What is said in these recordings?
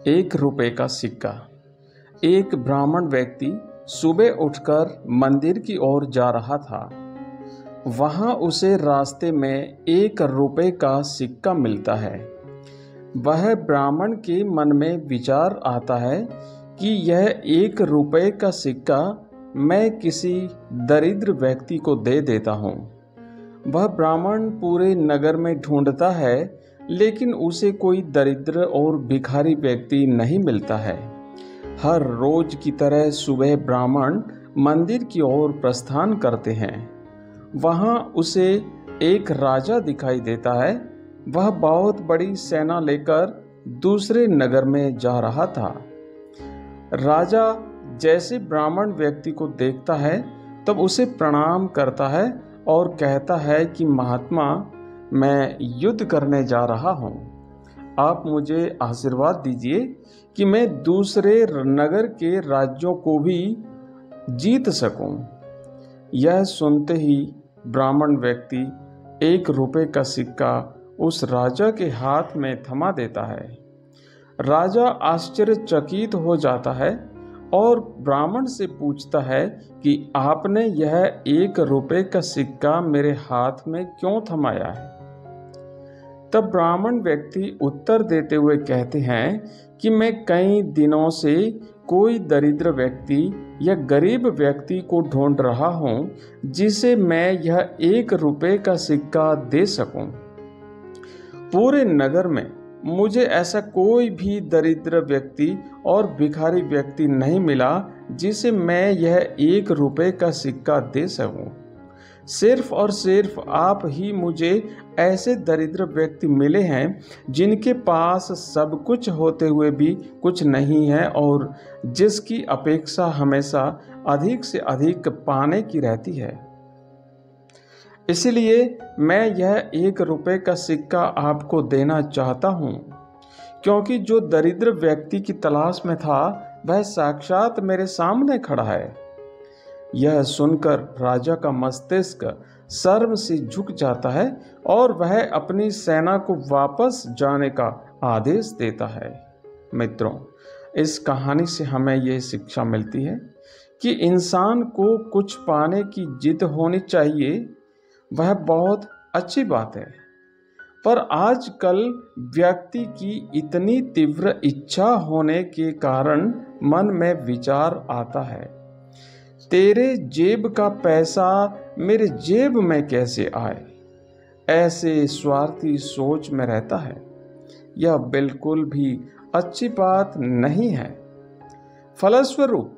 ₹1 का सिक्का। एक ब्राह्मण व्यक्ति सुबह उठकर मंदिर की ओर जा रहा था। वहां उसे रास्ते में ₹1 का सिक्का मिलता है। वह ब्राह्मण के मन में विचार आता है कि यह ₹1 का सिक्का मैं किसी दरिद्र व्यक्ति को दे देता हूँ। वह ब्राह्मण पूरे नगर में ढूंढता है, लेकिन उसे कोई दरिद्र और भिखारी व्यक्ति नहीं मिलता है। हर रोज की तरह सुबह ब्राह्मण मंदिर की ओर प्रस्थान करते हैं। वहां उसे एक राजा दिखाई देता है। वह बहुत बड़ी सेना लेकर दूसरे नगर में जा रहा था। राजा जैसे ब्राह्मण व्यक्ति को देखता है तब उसे प्रणाम करता है और कहता है कि महात्मा, मैं युद्ध करने जा रहा हूँ। आप मुझे आशीर्वाद दीजिए कि मैं दूसरे नगर के राज्यों को भी जीत सकूं। यह सुनते ही ब्राह्मण व्यक्ति ₹1 का सिक्का उस राजा के हाथ में थमा देता है। राजा आश्चर्यचकित हो जाता है और ब्राह्मण से पूछता है कि आपने यह ₹1 का सिक्का मेरे हाथ में क्यों थमाया है। तब ब्राह्मण व्यक्ति उत्तर देते हुए कहते हैं कि मैं कई दिनों से कोई दरिद्र व्यक्ति या गरीब व्यक्ति को ढूंढ रहा हूं जिसे मैं यह ₹1 का सिक्का दे सकूं। पूरे नगर में मुझे ऐसा कोई भी दरिद्र व्यक्ति और भिखारी व्यक्ति नहीं मिला जिसे मैं यह ₹1 का सिक्का दे सकूं। सिर्फ और सिर्फ आप ही मुझे ऐसे दरिद्र व्यक्ति मिले हैं जिनके पास सब कुछ होते हुए भी कुछ नहीं है और जिसकी अपेक्षा हमेशा अधिक से अधिक पाने की रहती है। इसलिए मैं यह ₹1 का सिक्का आपको देना चाहता हूँ, क्योंकि जो दरिद्र व्यक्ति की तलाश में था वह साक्षात मेरे सामने खड़ा है। यह सुनकर राजा का मस्तिष्क शर्म से झुक जाता है और वह अपनी सेना को वापस जाने का आदेश देता है। मित्रों, इस कहानी से हमें यह शिक्षा मिलती है कि इंसान को कुछ पाने की जिद होनी चाहिए। वह बहुत अच्छी बात है, पर आजकल व्यक्ति की इतनी तीव्र इच्छा होने के कारण मन में विचार आता है, तेरे जेब का पैसा मेरे जेब में कैसे आए। ऐसे स्वार्थी सोच में रहता है। यह बिल्कुल भी अच्छी बात नहीं है। फलस्वरूप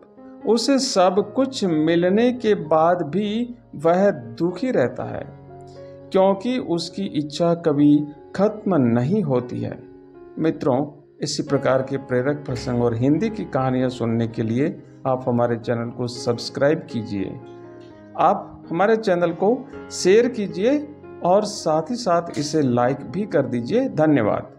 उसे सब कुछ मिलने के बाद भी वह दुखी रहता है, क्योंकि उसकी इच्छा कभी खत्म नहीं होती है। मित्रों, इसी प्रकार के प्रेरक प्रसंग और हिंदी की कहानियाँ सुनने के लिए आप हमारे चैनल को सब्सक्राइब कीजिए। आप हमारे चैनल को शेयर कीजिए और साथ ही साथ इसे लाइक भी कर दीजिए। धन्यवाद।